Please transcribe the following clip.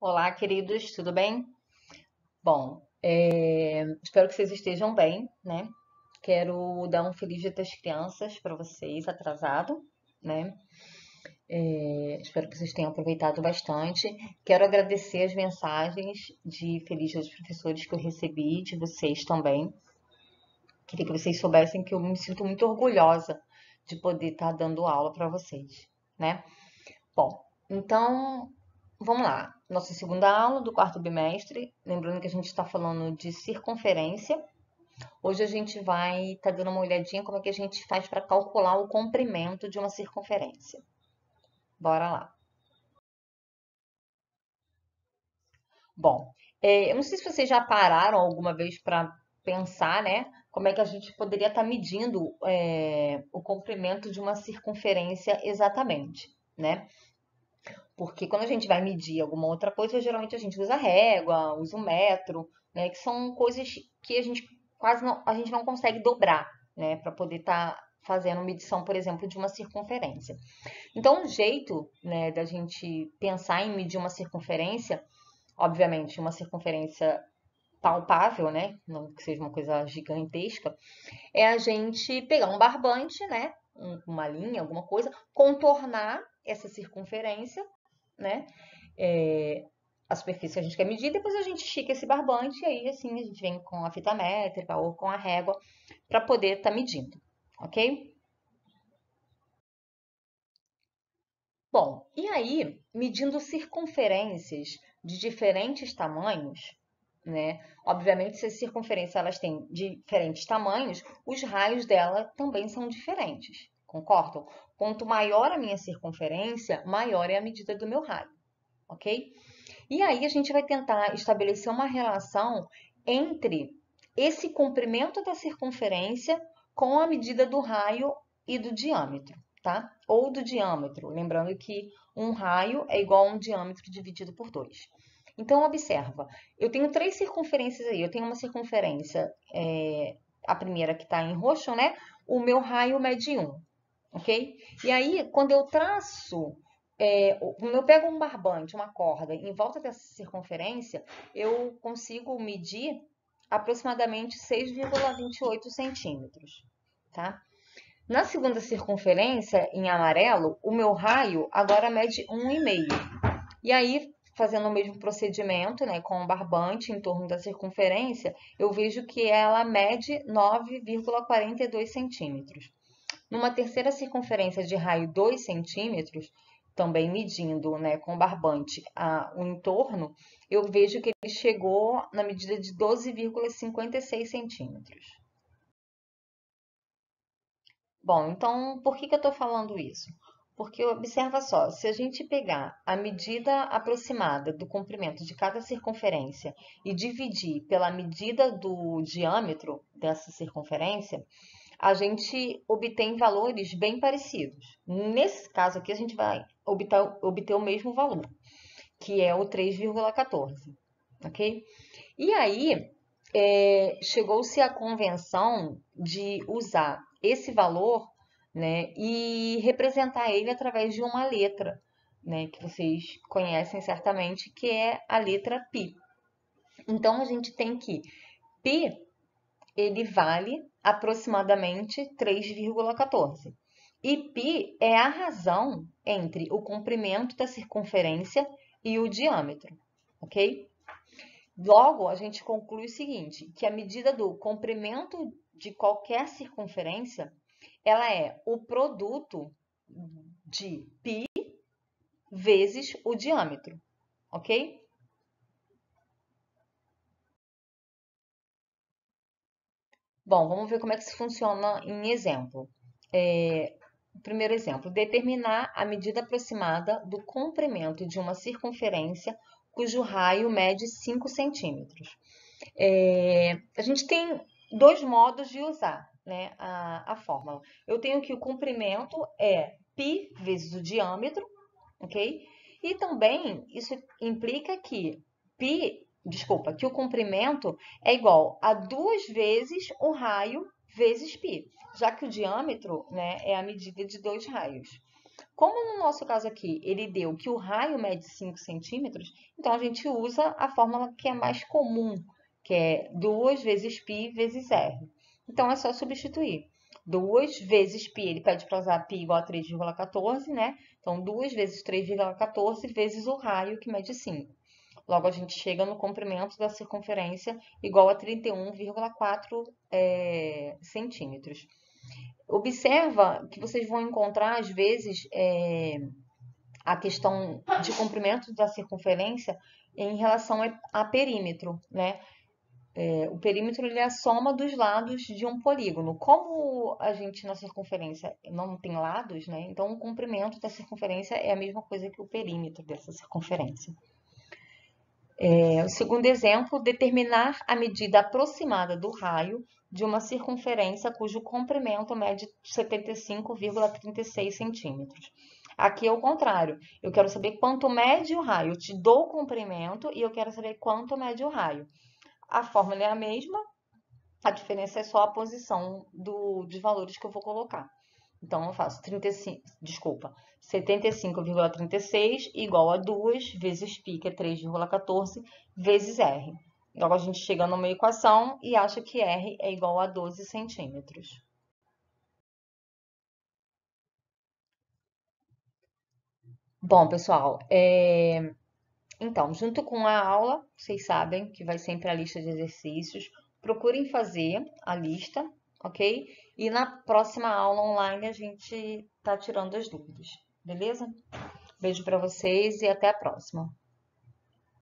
Olá, queridos, tudo bem? Bom, espero que vocês estejam bem, né? Quero dar um feliz Dia das Crianças para vocês, atrasado, né? Espero que vocês tenham aproveitado bastante. Quero agradecer as mensagens de Feliz Dia dos Professores que eu recebi, de vocês também. Queria que vocês soubessem que eu me sinto muito orgulhosa de poder estar dando aula para vocês, né? Bom, então vamos lá. Nossa segunda aula do quarto bimestre. Lembrando que a gente está falando de circunferência. Hoje a gente vai estar dando uma olhadinha como é que a gente faz para calcular o comprimento de uma circunferência. Bora lá. Bom, eu não sei se vocês já pararam alguma vez para pensar, né? Como é que a gente poderia estar medindo o comprimento de uma circunferência exatamente, né? Porque quando a gente vai medir alguma outra coisa, geralmente a gente usa régua, usa o metro, né? Que são coisas que a gente quase não, a gente não consegue dobrar, né? Para poder estar fazendo medição, por exemplo, de uma circunferência. Então, o jeito, né, da gente pensar em medir uma circunferência, obviamente, uma circunferência palpável, né? Não que seja uma coisa gigantesca, é a gente pegar um barbante, né? Uma linha, alguma coisa, contornar essa circunferência, né? A superfície que a gente quer medir, depois a gente estica esse barbante e aí assim a gente vem com a fita métrica ou com a régua para poder estar medindo, ok? Bom, e aí, medindo circunferências de diferentes tamanhos, né? Obviamente, se as circunferências elas têm diferentes tamanhos, os raios dela também são diferentes, concordam? Quanto maior a minha circunferência, maior é a medida do meu raio, ok? E aí a gente vai tentar estabelecer uma relação entre esse comprimento da circunferência com a medida do raio e do diâmetro, tá? Ou do diâmetro, lembrando que um raio é igual a um diâmetro dividido por 2. Então, observa, eu tenho três circunferências aí. Eu tenho uma circunferência, a primeira que está em roxo, né? O meu raio mede 1, ok? E aí, quando eu traço quando eu pego um barbante, uma corda, em volta dessa circunferência, eu consigo medir aproximadamente 6,28 centímetros, tá? Na segunda circunferência, em amarelo, o meu raio agora mede 1,5. E aí, fazendo o mesmo procedimento, né, com o barbante em torno da circunferência, eu vejo que ela mede 9,42 centímetros. Numa terceira circunferência de raio 2 centímetros, também medindo, né, com barbante o entorno, eu vejo que ele chegou na medida de 12,56 centímetros. Bom, então por que eu estou falando isso? Porque observa só, se a gente pegar a medida aproximada do comprimento de cada circunferência e dividir pela medida do diâmetro dessa circunferência, a gente obtém valores bem parecidos. Nesse caso aqui, a gente vai obter o mesmo valor, que é o 3,14, ok? E aí, chegou-se à convenção de usar esse valor, né, e representar ele através de uma letra, né, que vocês conhecem certamente, que é a letra π. Então, a gente tem que π ele vale aproximadamente 3,14. E π é a razão entre o comprimento da circunferência e o diâmetro, ok? Logo, a gente conclui o seguinte, que a medida do comprimento de qualquer circunferência, ela é o produto de π vezes o diâmetro, ok? Bom, vamos ver como é que isso funciona em exemplo. Primeiro exemplo, determinar a medida aproximada do comprimento de uma circunferência cujo raio mede 5 centímetros. A gente tem dois modos de usar, né, a fórmula. Eu tenho que o comprimento é π vezes o diâmetro, ok? E também isso implica que que o comprimento é igual a 2 vezes o raio vezes π, já que o diâmetro, né, é a medida de dois raios. Como no nosso caso aqui, ele deu que o raio mede 5 centímetros, então a gente usa a fórmula que é mais comum, que é 2 vezes π vezes r. Então, é só substituir. 2 vezes π, ele pede para usar π igual a 3,14, né? Então, 2 vezes 3,14 vezes o raio, que mede 5. Logo, a gente chega no comprimento da circunferência igual a 31,4 centímetros. Observa que vocês vão encontrar, às vezes, a questão de comprimento da circunferência em relação a perímetro, né? O perímetro ele é a soma dos lados de um polígono. Como a gente na circunferência não tem lados, né? Então o comprimento da circunferência é a mesma coisa que o perímetro dessa circunferência. O segundo exemplo, determinar a medida aproximada do raio de uma circunferência cujo comprimento mede 75,36 centímetros. Aqui é o contrário. Eu quero saber quanto mede o raio. Eu te dou o comprimento e eu quero saber quanto mede o raio. A fórmula é a mesma, a diferença é só a posição dos valores que eu vou colocar. Então, eu faço 75,36 igual a 2 vezes π, que é 3,14, vezes r. Logo, a gente chega numa equação e acha que r é igual a 12 centímetros. Bom, pessoal, então, junto com a aula, vocês sabem que vai sempre a lista de exercícios. Procurem fazer a lista, ok? E na próxima aula online a gente tá tirando as dúvidas, beleza? Beijo para vocês e até a próxima.